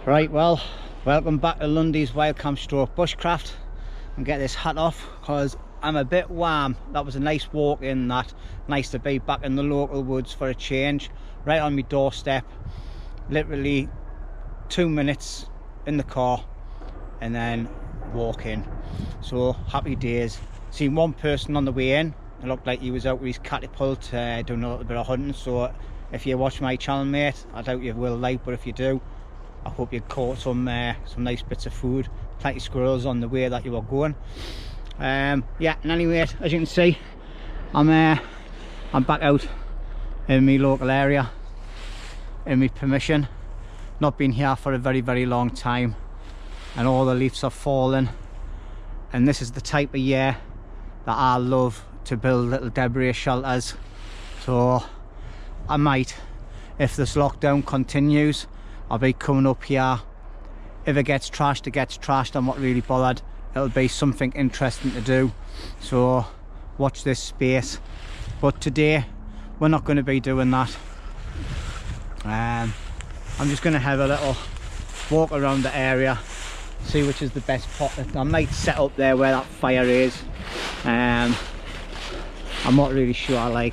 Right, well, welcome back to Lundy's Wild Camp Stroke Bushcraft. And get this hat off because I'm a bit warm. That was a nice walk in, that. Nice to be back in the local woods for a change. Right on my doorstep. Literally 2 minutes in the car and then walk in. So happy days. Seen one person on the way in. It looked like he was out with his catapult doing a little bit of hunting. So if you watch my channel, mate, I doubt you will, like, but if you do, I hope you caught some nice bits of food. Plenty of squirrels on the way that you were going. Yeah, and anyway, as you can see, I'm back out in my local area, in my permission. Not been here for a very long time, and all the leaves are falling. And this is the type of year that I love to build little debris shelters. So I might, if this lockdown continues, I'll be coming up here. If it gets trashed, it gets trashed. I'm not really bothered. It'll be something interesting to do. So watch this space. But today, we're not going to be doing that. I'm just going to have a little walk around the area, see which is the best pocket. I might set up there where that fire is. I'm not really sure. I'm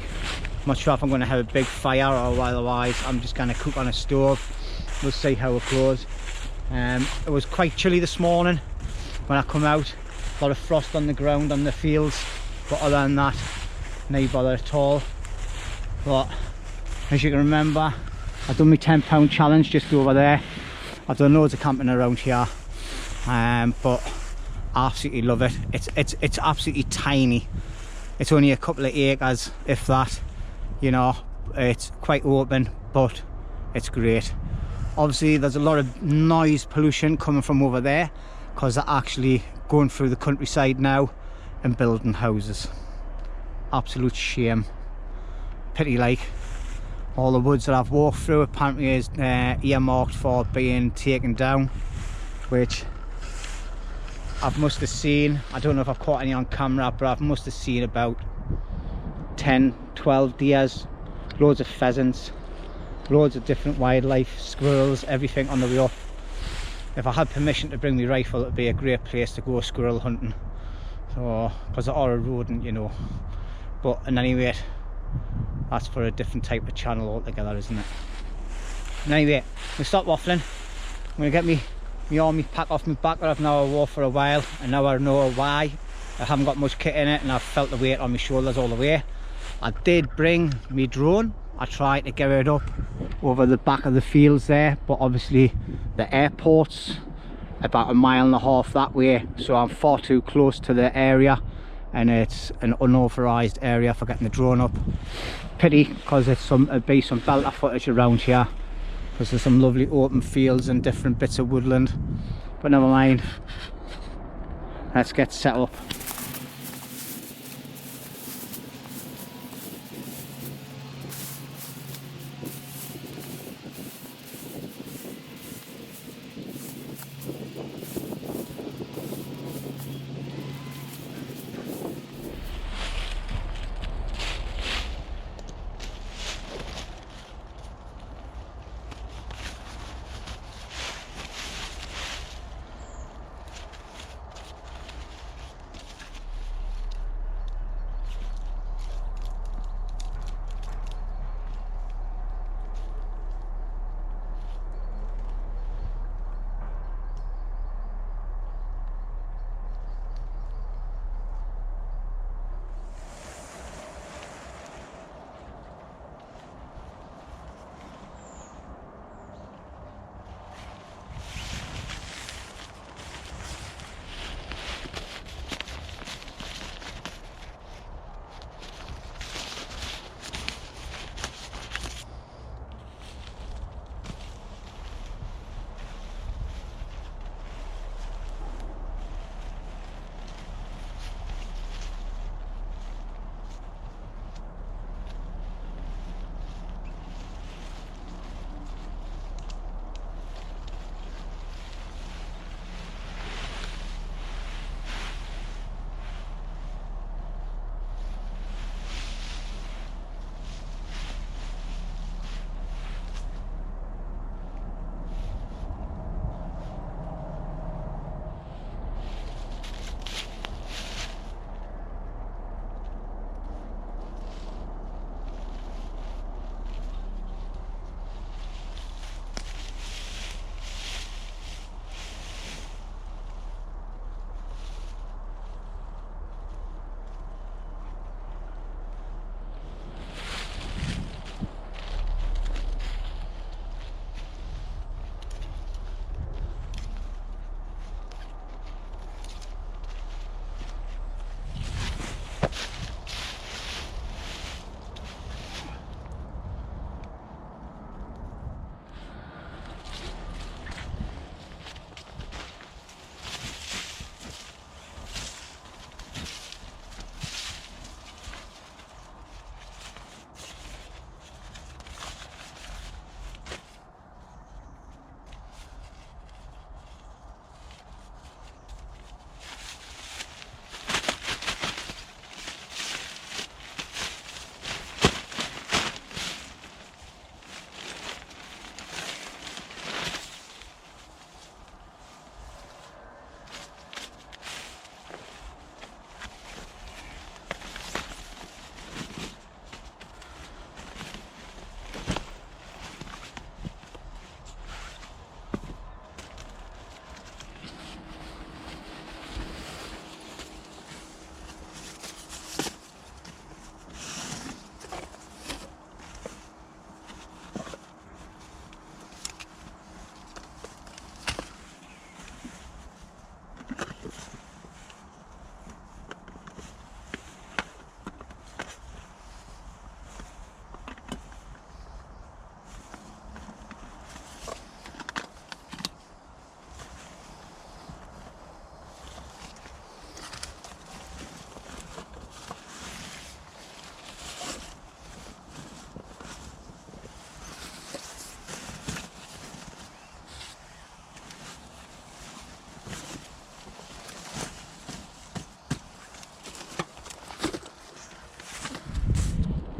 not sure if I'm going to have a big fire or otherwise I'm just going to cook on a stove. We'll see how it goes. It was quite chilly this morning when I come out. A lot of frost on the ground on the fields, but other than that, no bother at all. But as you can remember, I've done my £10 challenge just over there. I've done loads of camping around here, but I absolutely love it. It's absolutely tiny. It's only a couple of acres, if that. You know, it's quite open, but it's great. Obviously there's a lot of noise pollution coming from over there because they're actually going through the countryside now and building houses. Absolute shame. Pity, like. All the woods that I've walked through apparently is earmarked for being taken down, which I must have seen. I don't know if I've caught any on camera, but I must have seen about 10-12 deers, loads of pheasants, loads of different wildlife, squirrels, everything on the way up. If I had permission to bring my rifle, it would be a great place to go squirrel hunting. So, because they are a rodent, you know. But in any rate, that's for a different type of channel altogether, isn't it? And anyway, we'll stop waffling. I'm going to get my army pack off my back that I've now wore for a while, and now I know why. I haven't got much kit in it, and I've felt the weight on my shoulders all the way. I did bring my drone. I tried to get it up over the back of the fields there, but obviously the airport's about 1.5 miles that way, so I'm far too close to the area, and it's an unauthorized area for getting the drone up. Pity, because it'd be some belter footage around here, because there's some lovely open fields and different bits of woodland. But never mind, let's get set up.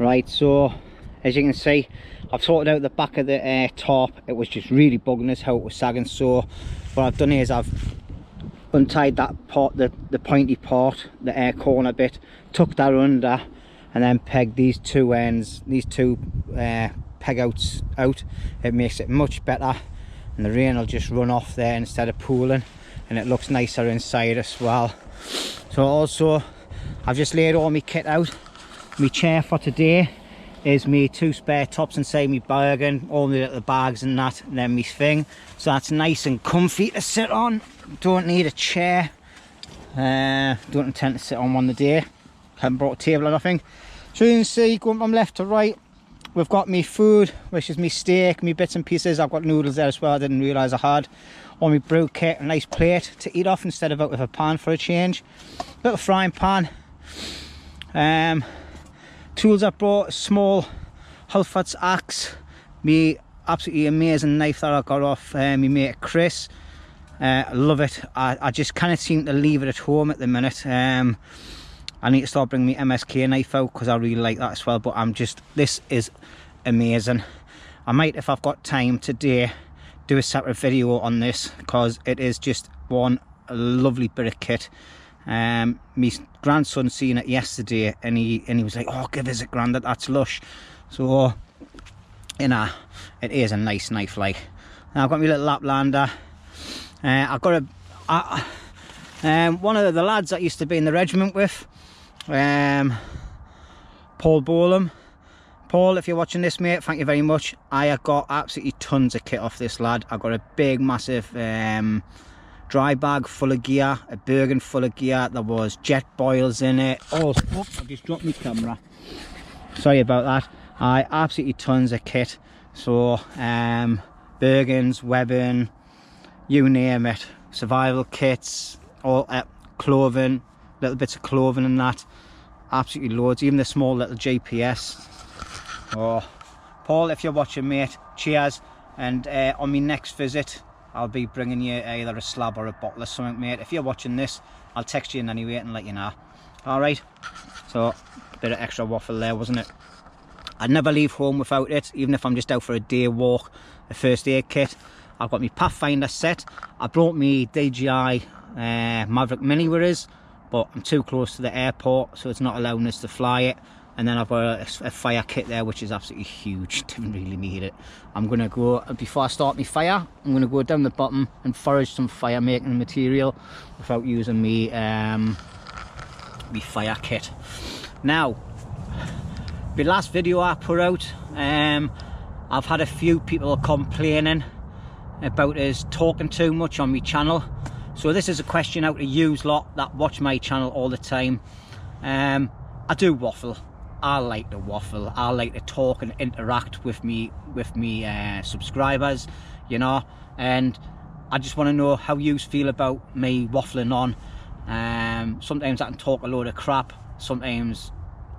Right, so as you can see, I've sorted out the back of the tarp. It was just really bugging us how it was sagging, so what I've done is I've untied that part, the pointy part, the corner bit, tucked that under, and then pegged these two ends, these two peg outs out. It makes it much better, and the rain will just run off there instead of pooling, and it looks nicer inside as well. So also I've just laid all my kit out. My chair for today is me 2 spare tops inside me bargain, all my little bags and that, and then me thing, so that's nice and comfy to sit on. Don't need a chair, don't intend to sit on one today, haven't brought a table or nothing. So you can see, going from left to right, we've got me food, which is me steak, me bits and pieces. I've got noodles there as well, I didn't realise I had. On my brew kit, a nice plate to eat off instead of out with a pan for a change. Little frying pan. Tools I brought, a small Halfords axe, me absolutely amazing knife that I got off me mate Chris. I love it. I just can't seem to leave it at home at the minute. I need to start bringing my MSK knife out because I really like that as well, but this is amazing. I might, if I've got time today, do a separate video on this because it is just one lovely bit of kit. My grandson seen it yesterday and he was like, oh, give us a grandad, that's lush. So you know, it is a nice knife. Like, now I've got my little Laplander. I've got one of the lads that used to be in the regiment with, Paul Bolam. Paul, if you're watching this, mate, thank you very much. I have got absolutely tons of kit off this lad. I've got a big massive dry bag full of gear, a Bergen full of gear. There was jet boils in it. Oh, I've just dropped my camera, sorry about that. Absolutely tons of kit. So Bergens, webbing, you name it, survival kits, all clothing, little bits of clothing and that, absolutely loads, even the small little GPS. Oh, Paul, if you're watching, mate, cheers. And on my next visit I'll be bringing you either a slab or a bottle or something, mate. If you're watching this, I'll text you in anyway and let you know. Alright, so a bit of extra waffle there, wasn't it? I'd never leave home without it, even if I'm just out for a day walk. A first aid kit. I've got my Pathfinder set. I brought me DJI Maverick Mini with us, but I'm too close to the airport, so it's not allowing us to fly it. And then I've got a fire kit there, which is absolutely huge. Didn't really need it. I'm gonna go, before I start my fire, I'm gonna go down the bottom and forage some fire making material without using me my fire kit. Now, the last video I put out, I've had a few people complaining about us talking too much on my channel. So this is a question out to you lot that watch my channel all the time. I do waffle. I like to waffle. I like to talk and interact with me subscribers, you know, and I just want to know how you feel about me waffling on. Sometimes I can talk a load of crap, sometimes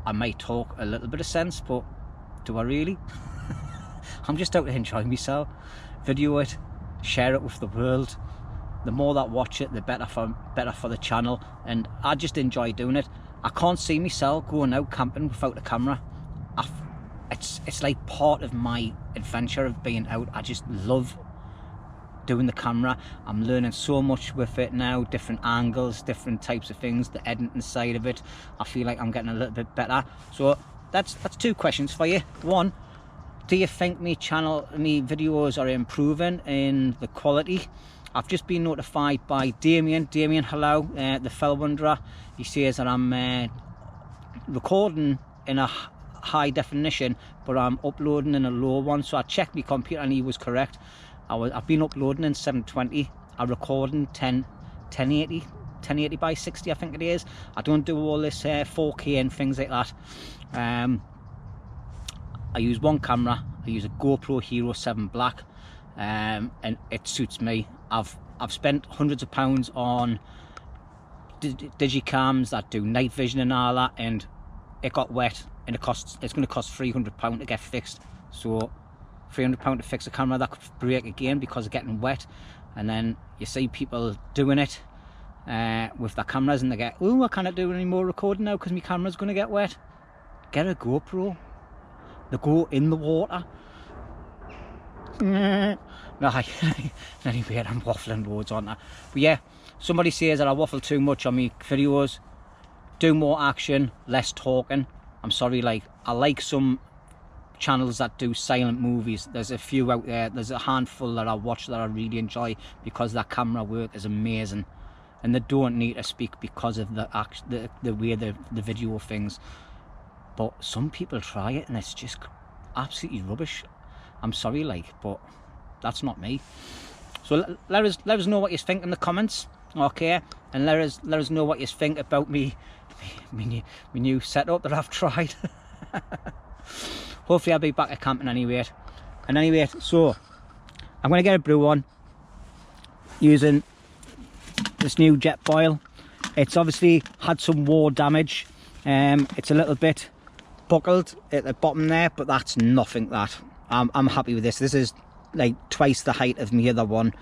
I might talk a little bit of sense, but do I really? I'm just out to enjoy myself. Video it, share it with the world. The more that watch it, the better for the channel, and I just enjoy doing it. I can't see myself going out camping without a camera. It's like part of my adventure of being out. I just love doing the camera. I'm learning so much with it now, different angles, different types of things, the editing side of it. I feel like I'm getting a little bit better. So that's 2 questions for you. 1, do you think me videos are improving in the quality? I've just been notified by Damien, hello, the fell wanderer. He says that I'm recording in a high definition, but I'm uploading in a low one. So I checked my computer and he was correct. I've been uploading in 720. I'm recording 1080 by 60, I think it is. I don't do all this 4K and things like that. I use one camera. I use a GoPro Hero 7 Black, and it suits me. I've spent hundreds of pounds on digicams that do night vision and all that, and it got wet, and it's going to cost £300 to get fixed. So £300 to fix a camera that could break again because of getting wet. And then you see people doing it with their cameras and they get, oh, I can't do any more recording now because my camera's going to get wet. Get a GoPro, they go in the water. No, anyway, I'm waffling loads on that. But yeah, somebody says that I waffle too much on my videos. Do more action, less talking. I'm sorry, like, I like some channels that do silent movies. There's a few out there. There's a handful that I watch that I really enjoy because their camera work is amazing, and they don't need to speak because of the way the video things. But some people try it and it's just absolutely rubbish. I'm sorry, like, but that's not me. So let us know what you think in the comments, okay? And let us know what you think about me new setup that I've tried. Hopefully I'll be back at camping anyway. And anyway, so I'm going to get a brew on using this new jet boil. It's obviously had some war damage. It's a little bit buckled at the bottom there, but that's nothing. That I'm happy with this. This is like twice the height of my other one,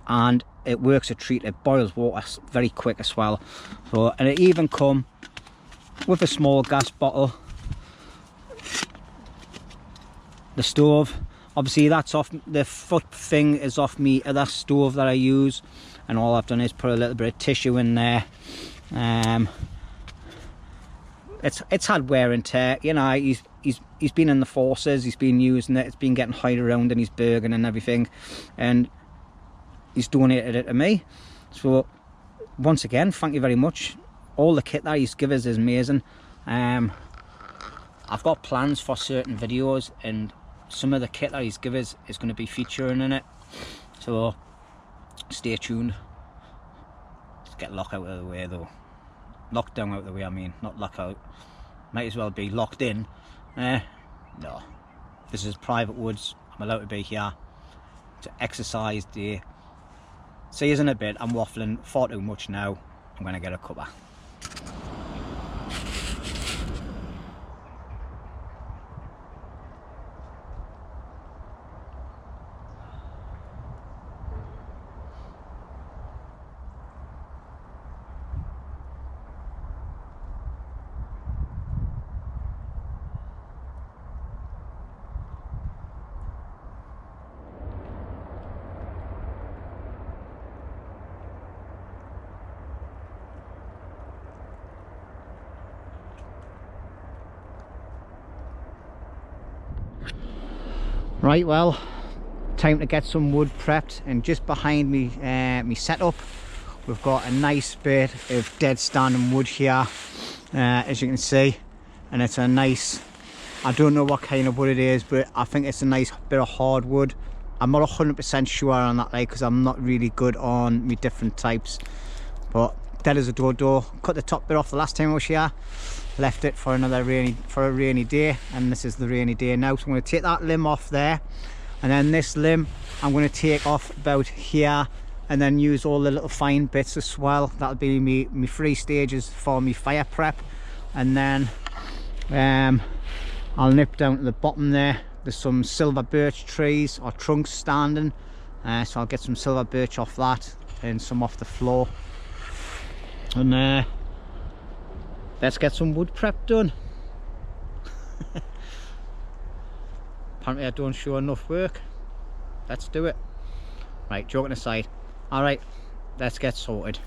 and it works a treat. It boils water very quick as well. So, and it even come with a small gas bottle. The stove, obviously that's off, the foot thing is off me other stove that I use, and all I've done is put a little bit of tissue in there. It's had wear and tear, you know. He's been in the forces, he's been using it, it's been getting hide around in his bergen and everything, and he's donated it to me. So once again, thank you very much. All the kit that he's given us is amazing. I've got plans for certain videos, and some of the kit that he's given us is going to be featuring in it, so stay tuned. Let's get lock out of the way though. Lockdown out of the way, I mean, not lock out. Might as well be locked in. No, this is private woods. I'm allowed to be here. It's an exercise day. See you in a bit. I'm waffling far too much now. I'm going to get a cuppa. Right, well, time to get some wood prepped, and just behind me, me setup, we've got a nice bit of dead standing wood here, as you can see, and it's a nice, I don't know what kind of wood it is, but I think it's a nice bit of hardwood. I'm not 100% sure on that, like, because I'm not really good on me different types, but dead as a dodo. Cut the top bit off the last time I was here, left it for a rainy day, and this is the rainy day now. So I'm going to take that limb off there, and then this limb I'm going to take off about here, and then use all the little fine bits as well. That'll be me 3 stages for me fire prep. And then I'll nip down to the bottom there. There's some silver birch trees or trunks standing, so I'll get some silver birch off that and some off the floor, and let's get some wood prep done. Apparently I don't show enough work. Let's do it. Right, joking aside. Alright, let's get sorted.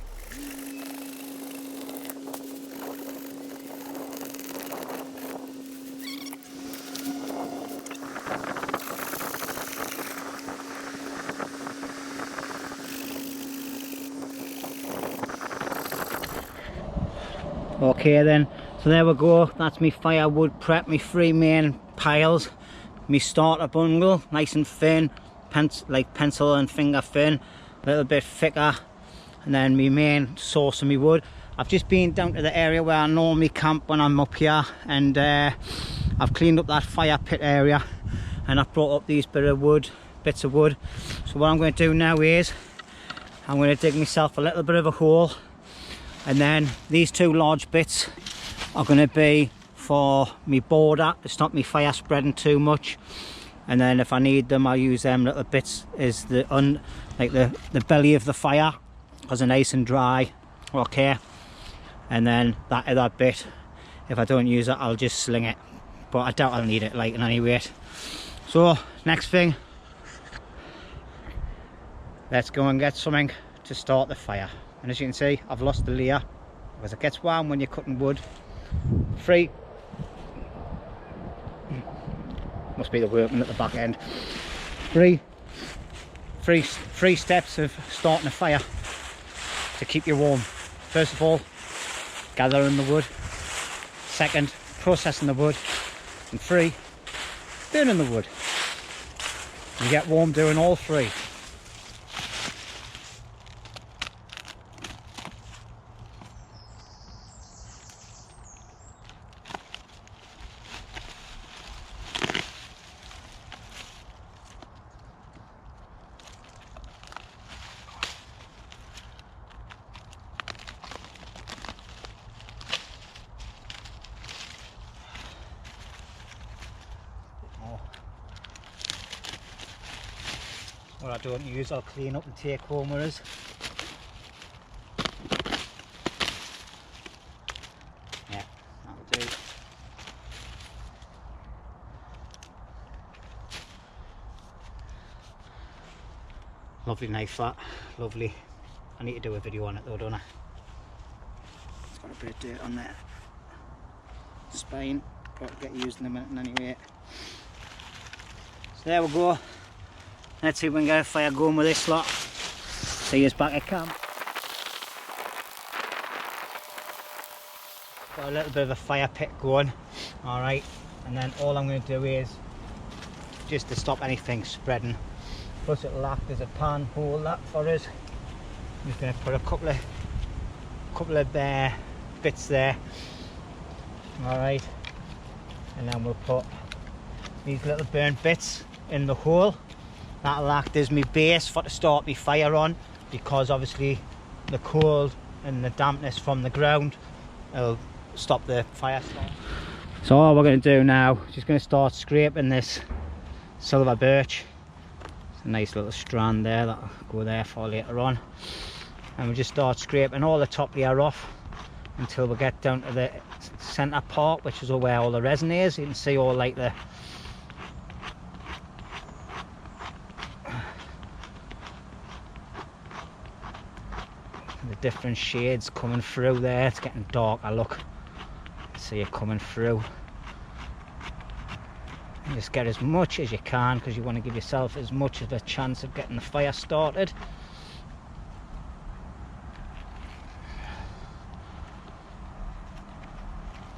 Okay then, so there we go. That's me firewood prep, me 3 main piles, me starter bundle, nice and thin, like pencil and finger thin, a little bit thicker, and then me main source of me wood. I've just been down to the area where I normally camp when I'm up here, and I've cleaned up that fire pit area, and I've brought up these bits of wood. So what I'm going to do now is I'm going to dig myself a little bit of a hole, and then these 2 large bits are going to be for me border to stop me fire spreading too much, and then if I need them I'll use them little bits as the belly of the fire, because they're nice and dry. Okay, and then that other bit, if I don't use it, I'll just sling it. but I doubt I'll need it lighting anyway. So next thing, let's go and get something to start the fire. And as you can see, I've lost the layer because it gets warm when you're cutting wood. Must be the workman at the back end. Three steps of starting a fire to keep you warm. First of all, gathering the wood. Second, processing the wood. And 3, burning the wood. You get warm doing all 3. What I don't use, I'll clean up and take home with us. Yeah, that'll do. Lovely knife that, lovely. I need to do a video on it though, don't I? It's got a bit of dirt on there. Spine, got to get used in a minute anyway. So there we go. Let's see if we can get a fire going with this lot. See us back at camp. Got a little bit of a fire pit going. Alright, and then all I'm going to do is, just to stop anything spreading, plus it'll act as a pan holder for us. I'm just going to put a couple of bits there. Alright, and then we'll put these little burnt bits in the hole. That'll act as my base for to start my fire on, because obviously the cold and the dampness from the ground will stop the fire start. So all we're going to do now, just going to start scraping this silver birch. It's a nice little strand there that'll go there for later on, and we'll just start scraping all the top layer off until we get down to the centre part, which is where all the resin is. You can see all like the different shades coming through there. It's getting darker, look. See it coming through. And just get as much as you can, because you want to give yourself as much of a chance of getting the fire started.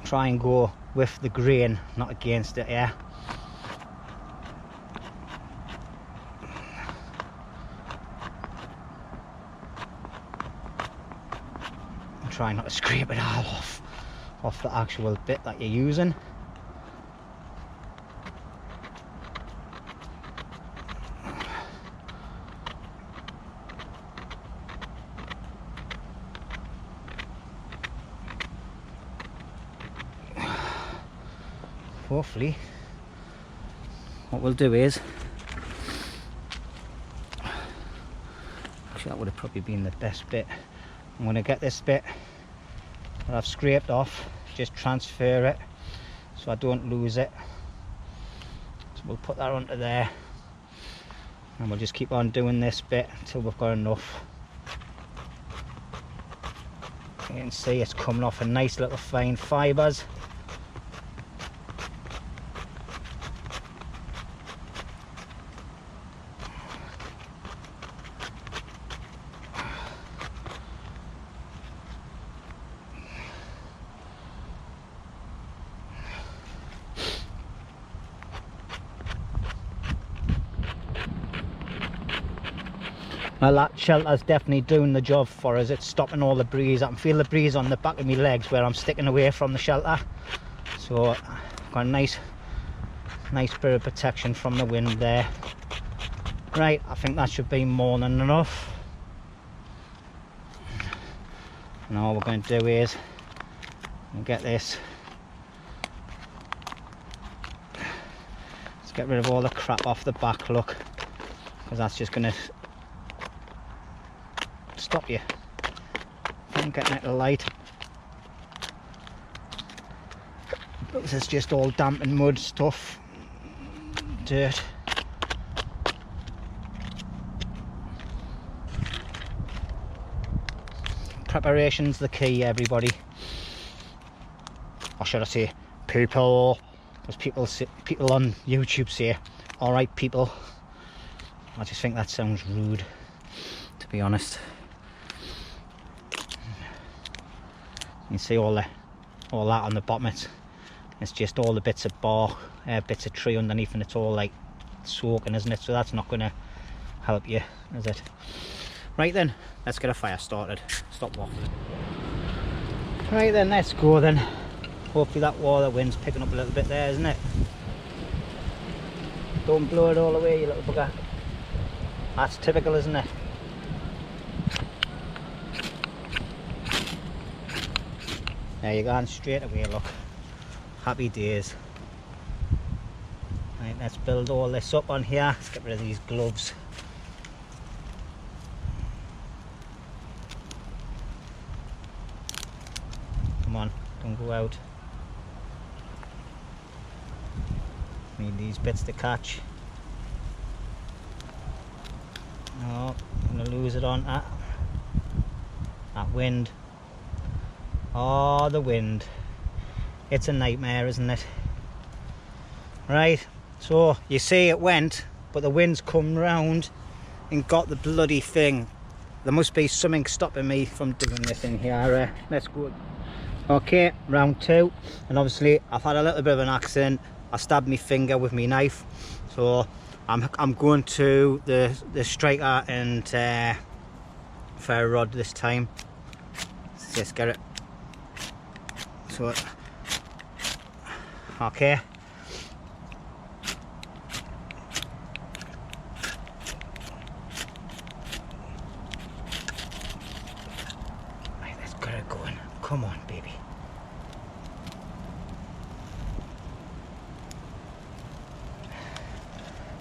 Try and go with the grain, not against it, yeah. Try not to scrape it all off the actual bit that you're using. Hopefully what we'll do is, actually that would have probably been the best bit. I'm going to get this bit that I've scraped off, just transfer it so I don't lose it. So we'll put that onto there, and we'll just keep on doing this bit until we've got enough. You can see it's coming off in nice little fine fibres. Well, that shelter's definitely doing the job for us. It's stopping all the breeze. I can feel the breeze on the back of my legs where I'm sticking away from the shelter. So I've got a nice bit of protection from the wind there. Right, I think that should be more than enough. And all we're going to do is we'll get this. Let's get rid of all the crap off the back, look, because that's just going to stop you from getting it light. This is just all damp and mud stuff, dirt. Preparation's the key, everybody. Or should I say people, as people on YouTube say, alright people. I just think that sounds rude, to be honest. You can see all that on the bottom. It's just all the bits of bark, bits of tree underneath, and it's all like soaking, isn't it? So that's not going to help you, is it? Right then, let's get a fire started. Stop waffling. Right then, let's go then. Hopefully that water wind's picking up a little bit there, isn't it? Don't blow it all away, you little bugger. That's typical, isn't it? There you go, and straight away, look. Happy days. Right, let's build all this up on here. Let's get rid of these gloves. Come on, don't go out. Need these bits to catch. No, I'm gonna lose it on that wind. Oh, the wind. It's a nightmare, isn't it? Right, so you see it went, but the wind's come round and got the bloody thing. There must be something stopping me from doing this in here. Let's go. Okay, round two. And obviously I've had a little bit of an accident. I stabbed my finger with my knife, so I'm going to the striker and ferro rod this time. Let's just get it. So okay. Right, let's get it going. Come on, baby.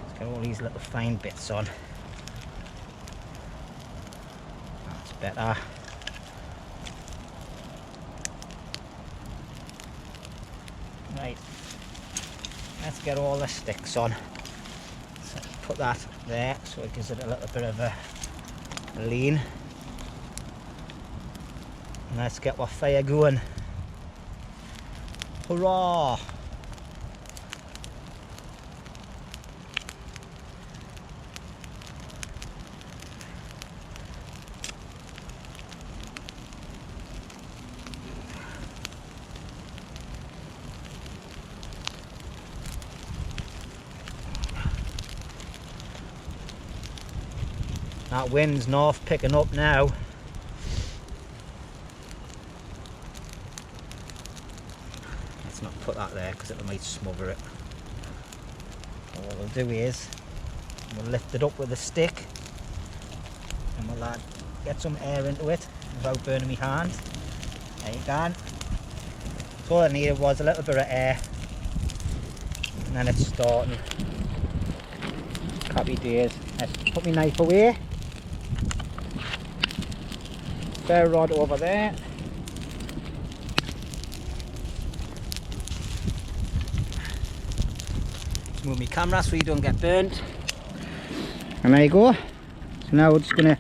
Let's get all these little fine bits on. That's better. Right, let's get all the sticks on. So put that there so it gives it a little bit of a lean. And let's get our fire going. Hurrah! That wind's north picking up now. Let's not put that there because it might smother it. So what we'll do is we'll lift it up with a stick and we'll get some air into it without burning my hand. There you go. So all I needed was a little bit of air and then it's starting. Happy days. Let's put my knife away. Ferro rod over there. Let's move my camera so you don't get burnt. And there you go. So now we're just going to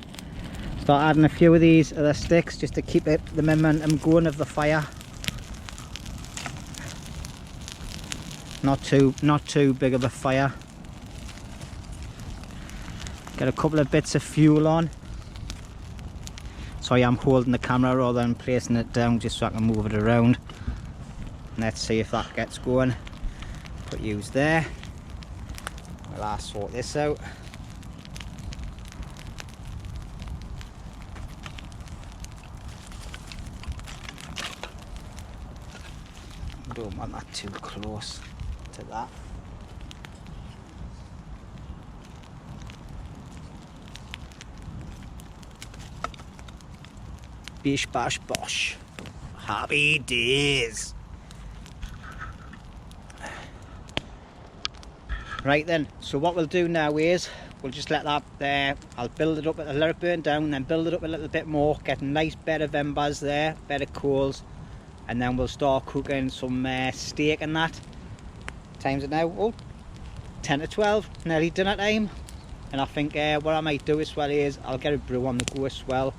start adding a few of these other sticks just to keep the momentum going of the fire. Not too big of a fire. Get a couple of bits of fuel on. Sorry, I'm holding the camera rather than placing it down just so I can move it around. Let's see if that gets going. Put yous there. I'll sort this out. Don't want that too close to that. Bish bash bosh. Happy days. Right then, so what we'll do now is we'll just let that there. I'll build it up, let it burn down, then build it up a little bit more, get a nice bed of embers there, bed of coals, and then we'll start cooking some steak and that. Time's it now? Oh, 10 to 12, nearly dinner time. And I think what I might do as well is I'll get a brew on the go as well.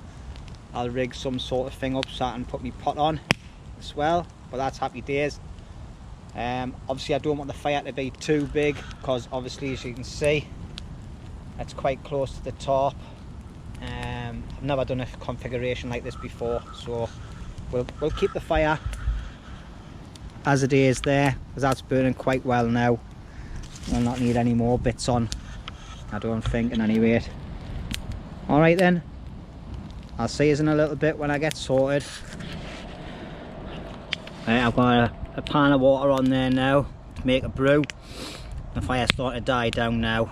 I'll rig some sort of thing up so I can put my pot on as well, but that's happy days. Obviously I don't want the fire to be too big, because obviously, as you can see, it's quite close to the top. I've never done a configuration like this before, so we'll keep the fire as it is there, because that's burning quite well now. We'll not need any more bits on, I don't think, in any rate. Alright then, I'll see you in a little bit when I get sorted. I've got a pan of water on there now to make a brew. The fire's starting to die down now,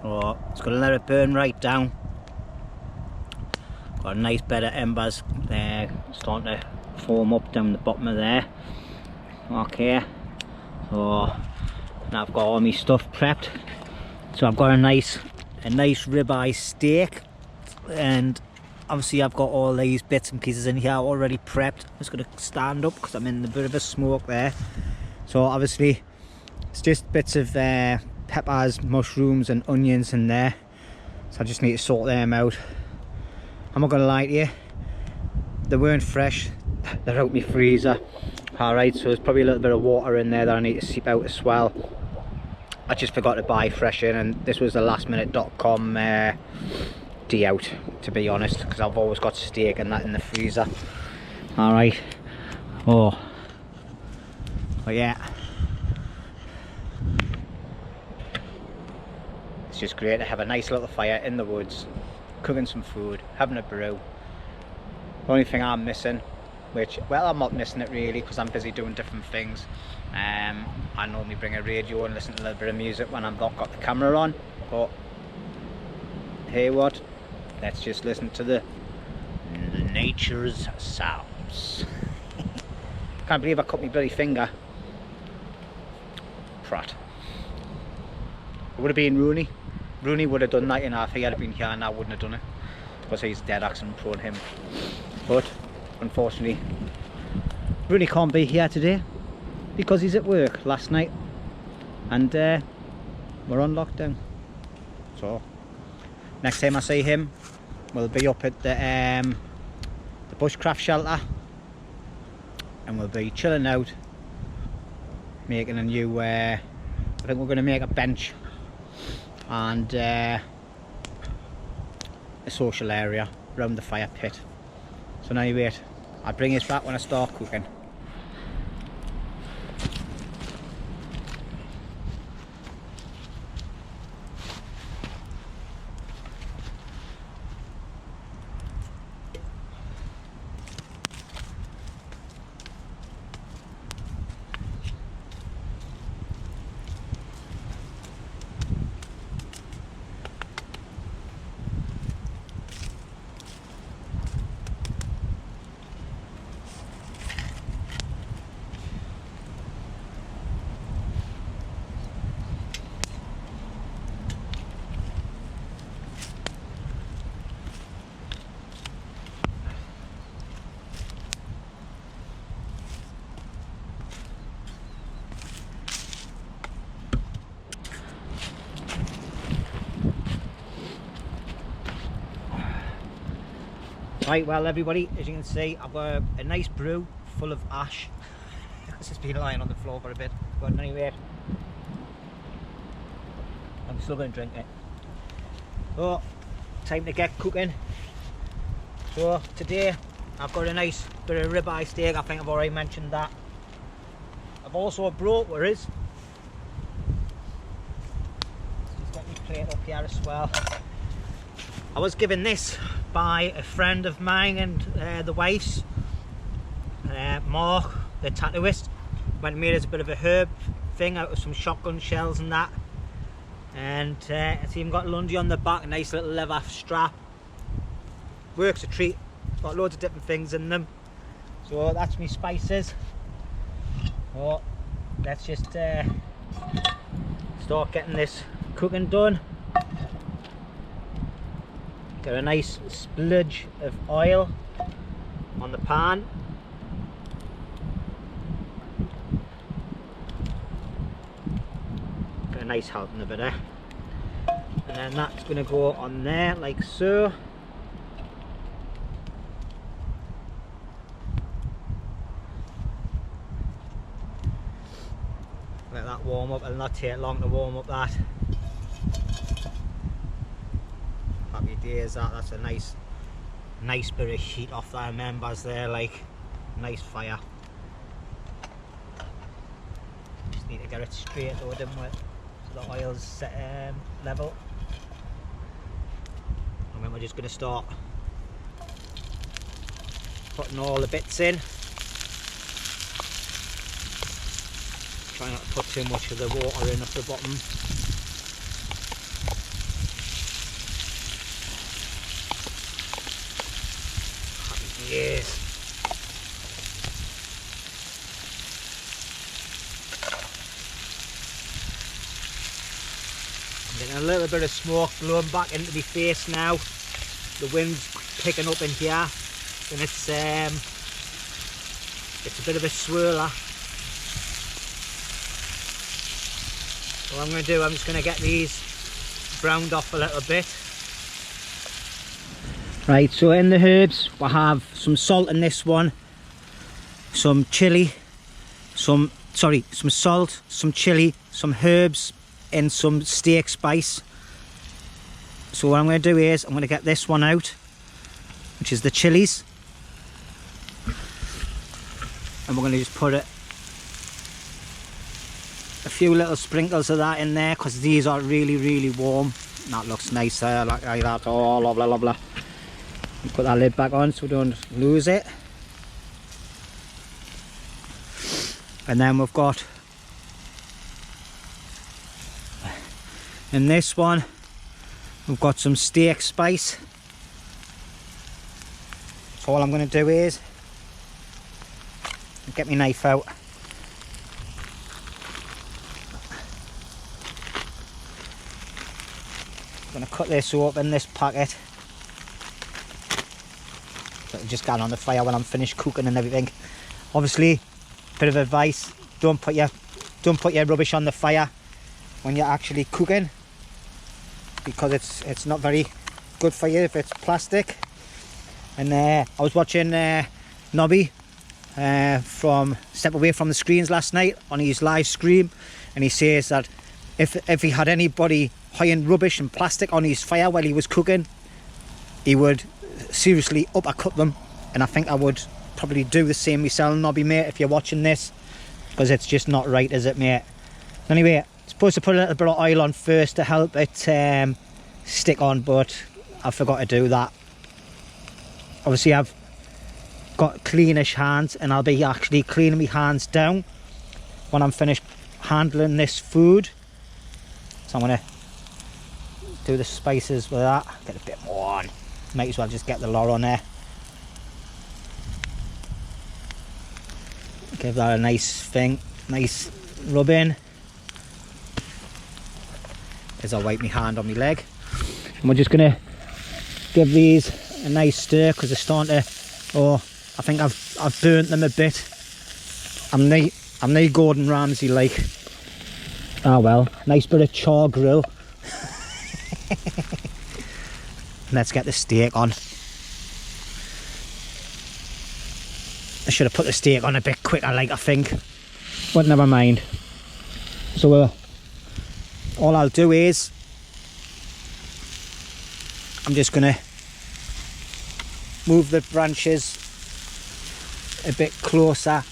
so it's going to let it burn right down. Got a nice bed of embers there starting to form up down the bottom of there. Okay, so now I've got all my stuff prepped. So I've got a nice ribeye steak, and obviously I've got all these bits and pieces in here already prepped. I'm just going to stand up because I'm in a bit of a smoke there. So obviously it's just bits of peppers, mushrooms and onions in there, so I just need to sort them out. I'm not going to lie to you, they weren't fresh, they're out my freezer. Alright, so there's probably a little bit of water in there that I need to seep out as well. I just forgot to buy fresh in, and this was the lastminute.com day out, to be honest, because I've always got steak and that in the freezer. Alright, but yeah, it's just great to have a nice little fire in the woods, cooking some food, having a brew. The only thing I'm missing, which, well, I'm not missing it really because I'm busy doing different things. I normally bring a radio and listen to a little bit of music when I've not got the camera on, but hey, what, let's just listen to the nature's sounds. Can't believe I cut my bloody finger. Prat. It would have been Rooney. Rooney would have done that, you know, if he had been here, and I wouldn't have done it, because he's dead accident prone, him. But unfortunately Rooney can't be here today because he's at work last night, and we're on lockdown. So next time I see him, we'll be up at the bushcraft shelter, and we'll be chilling out, making a new I think we're going to make a bench and a social area around the fire pit. So now you wait, I'll bring this back when I start cooking. Right, well everybody, as you can see, I've got a nice brew full of ash. It's just been lying on the floor for a bit, but anyway, I'm still going to drink it. So, time to get cooking. So today I've got a nice bit of ribeye steak. I think I've already mentioned that. I've also brought just got my plate up here as well. I was given this by a friend of mine and the wife's, Mark, the tattooist. Went and made us a bit of a herb thing out of some shotgun shells and that. And it's even got Lundy on the back, a nice little leather strap. Works a treat, got loads of different things in them. So that's me spices. So let's just start getting this cooking done. Got a nice spludge of oil on the pan. nice helping of butter. And then that's going to go on there like so. Let that warm up. It'll not take long to warm up that. Happy days that. That's a nice bit of heat off that members there, like nice fire. Just need to get it straight though, didn't we? So the oil's level. And then we're just going to start putting all the bits in. Try not to put too much of the water in at the bottom. Happy days. I'm getting a little bit of smoke blowing back into my face now. The wind's picking up in here, and it's a bit of a swirler. So what I'm going to do, I'm just going to get these browned off a little bit. Right, so in the herbs we have some salt in this one, some chili, some salt, some chili, some herbs and some steak spice. So what I'm going to do is I'm going to get this one out, which is the chilies, and we're going to just put a few little sprinkles of that in there, because these are really warm. That looks nice there, like that. Oh, lovely. Put that lid back on so we don't lose it. And then we've got in this one we've got some steak spice. So all I'm going to do is get my knife out. I'm going to cut this open, this packet. It'll just get on the fire when I'm finished cooking and everything. Obviously, bit of advice: don't put your rubbish on the fire when you're actually cooking, because it's not very good for you if it's plastic. And I was watching Nobby from Step Away from the Screens last night on his live stream, and he says that if he had anybody hiding rubbish and plastic on his fire while he was cooking, he would seriously uppercut them. And I think I would probably do the same myself, Nobby, mate, if you're watching this, because it's just not right, is it, mate? Anyway, I'm supposed to put a little bit of oil on first to help it stick on, but I forgot to do that. Obviously I've got cleanish hands, and I'll be actually cleaning my hands down when I'm finished handling this food. So I'm going to do the spices with that. Get a bit more on. Might as well just get the lot on there. Give that a nice rub in as I wipe my hand on my leg. And we're just going to give these a nice stir, because they're starting to, I think I've burnt them a bit. I'm no Gordon Ramsay like. Ah well, nice bit of char grill. Let's get the steak on. I should have put the steak on a bit quicker, like, I think, but never mind. So all I'll do is I'm just gonna move the branches a bit closer.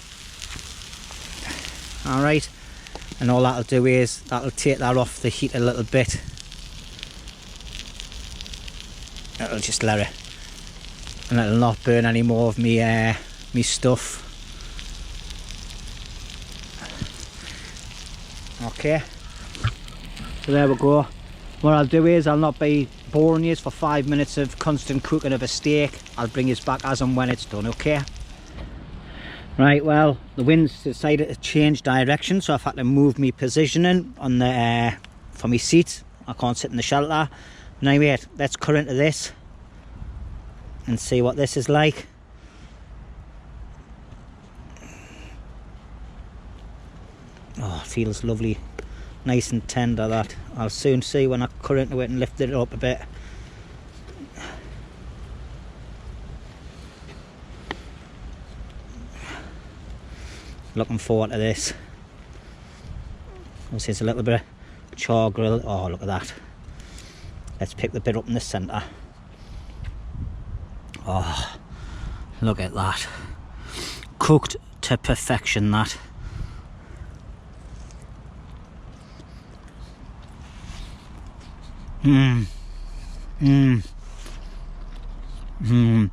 All right, and all that'll do is that'll take that off the heat a little bit. It'll just let it, and it'll not burn any more of me me stuff. Okay, so there we go. What I'll do is I'll not be boring you for 5 minutes of constant cooking of a steak. I'll bring you back as and when it's done. Okay. Right, well, the wind's decided to change direction, so I've had to move me positioning on the for my seat. I can't sit in the shelter. Anyway, let's cut into this and see what this is like. Oh, it feels lovely. nice and tender. That I'll soon see when I cut into it and lift it up a bit. Looking forward to this. Obviously it's a little bit of char grill. Oh, look at that. Let's pick the bit up in the centre. Oh, look at that. Cooked to perfection, that. Mmm. Mmm. Mmm.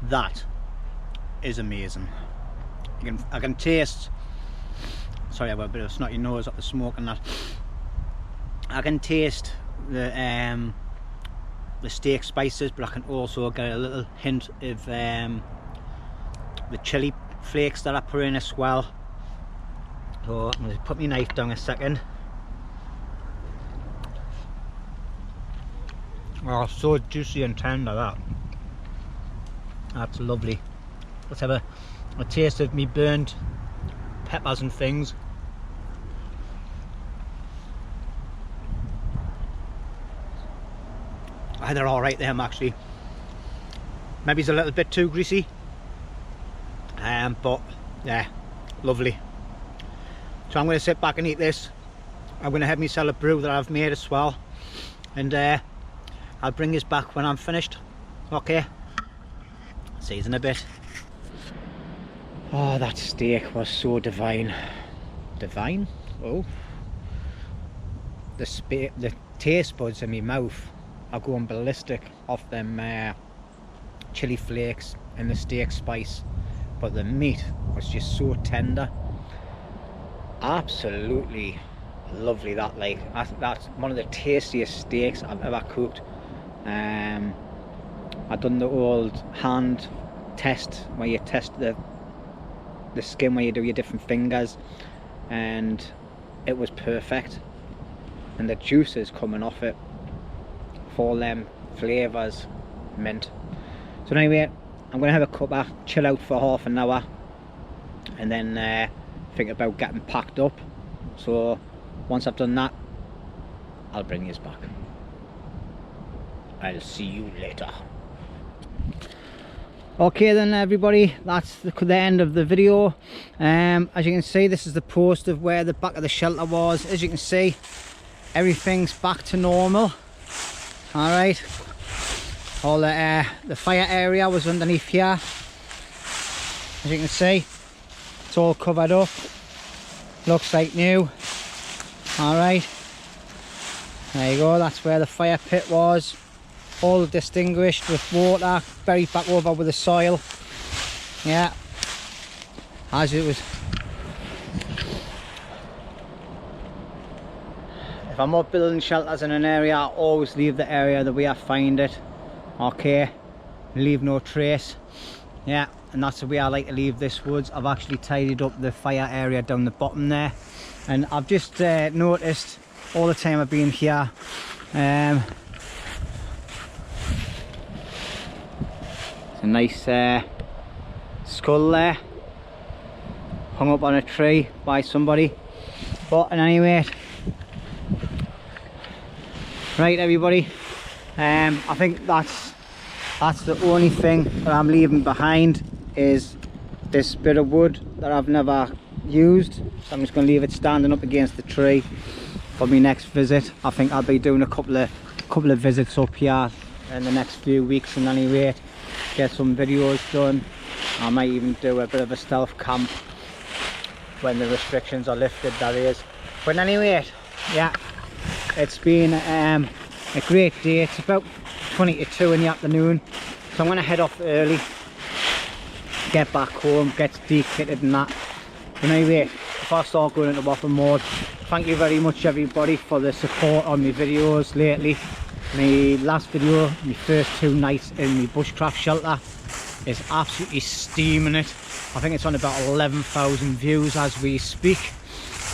That is amazing. I can taste. Sorry, I've got a bit of a snotty nose up the smoke and that. I can taste the steak spices, but I can also get a little hint of the chili flakes that I put in as well. So I'm going to put my knife down a second. Oh, so juicy and tender, that. That's lovely. Let's have a taste of me burnt peppers and things. Oh, they're all right, them actually. Maybe it's a little bit too greasy, but yeah, lovely. So I'm going to sit back and eat this. I'm going to have myself a brew that I've made as well, and I'll bring this back when I'm finished. Okay. See you in a bit. Oh, that steak was so divine. Divine? Oh. The taste buds in my mouth are going ballistic off them chili flakes and the steak spice. But the meat was just so tender. Absolutely lovely, that. Like, that's one of the tastiest steaks I've ever cooked. I've done the old hand test where you test the skin, where you do your different fingers, and it was perfect. And the juices coming off it, for them flavours, mint. So anyway, I'm going to have a cuppa, chill out for half an hour, and then think about getting packed up. So once I've done that, I'll bring this back. I'll see you later. Okay then everybody, that's the end of the video. As you can see, this is the post of where the back of the shelter was. As you can see, everything's back to normal. Alright, all the fire area was underneath here. As you can see, it's all covered up, looks like new. Alright, there you go, that's where the fire pit was, all distinguished with water, buried back over with the soil. Yeah, as it was. If I'm up building shelters in an area, I always leave the area the way I find it. Okay, leave no trace. Yeah, and that's the way I like to leave this woods. I've actually tidied up the fire area down the bottom there, and I've just noticed all the time I've been here, it's a nice skull there, hung up on a tree by somebody. But anyway, right everybody, I think that's the only thing that I'm leaving behind, is this bit of wood that I've never used. So I'm just going to leave it standing up against the tree for my next visit. I think I'll be doing a couple of visits up here in the next few weeks, and anyway, get some videos done. I might even do a bit of a stealth camp when the restrictions are lifted, that is. But anyway, yeah, it's been a great day. It's about 20 to 2 in the afternoon, so I'm going to head off early, get back home, get de-kitted and that. But anyway, if I start going into waffle mode, thank you very much everybody for the support on my videos lately. My last video, my first 2 nights in my bushcraft shelter, is absolutely steaming it. I think it's on about 11,000 views as we speak,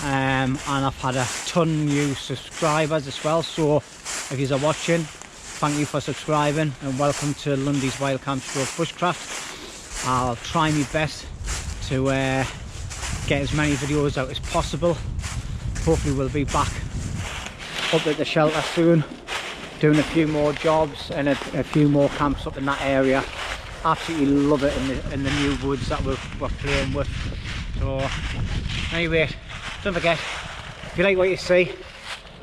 and I've had a ton of new subscribers as well. So if you are watching, thank you for subscribing, and welcome to Lundy's Wild Camp Bushcraft. I'll try my best to get as many videos out as possible. Hopefully we'll be back up at the shelter soon, doing a few more jobs and a few more camps up in that area. Absolutely love it in the new woods that we're playing with. So anyway, don't forget, if you like what you see,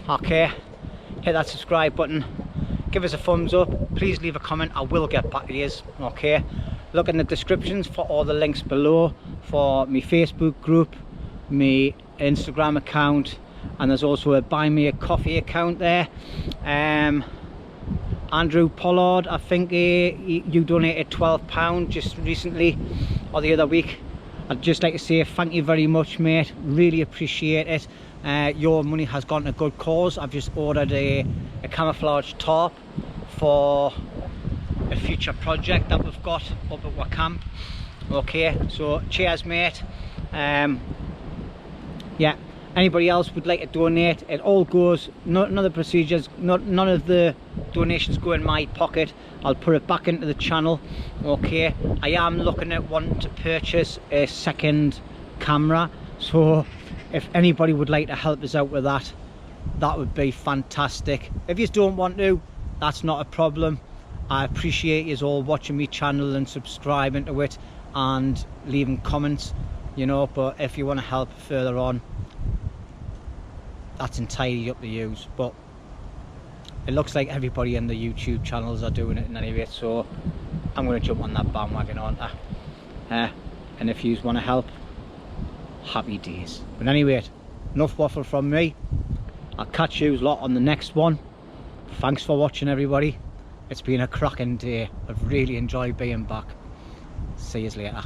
okay, hit that subscribe button, give us a thumbs up, please leave a comment, I will get back to you, okay. Look in the descriptions for all the links below for my Facebook group, my Instagram account, and there's also a buy me a coffee account there. Andrew Pollard, I think you donated £12 just recently or the other week. I'd just like to say thank you very much, mate, really appreciate it. Your money has gone to a good cause. I've just ordered a camouflage tarp for a future project that we've got up at our camp. Okay, so cheers, mate. Yeah, anybody else would like to donate, it all goes, none of the procedures, none of the donations go in my pocket. I'll put it back into the channel. Okay, I am looking at wanting to purchase a second camera, so if anybody would like to help us out with that, that would be fantastic. If you don't want to, that's not a problem. I appreciate you all watching my channel and subscribing to it and leaving comments, you know, but if you want to help further on, that's entirely up to you. But it looks like everybody in the YouTube channels are doing it in any rate, so I'm going to jump on that bandwagon, aren't I? And if you want to help, happy days. But anyway, enough waffle from me. I'll catch you lot on the next one. Thanks for watching, everybody. It's been a cracking day. I've really enjoyed being back. See you later.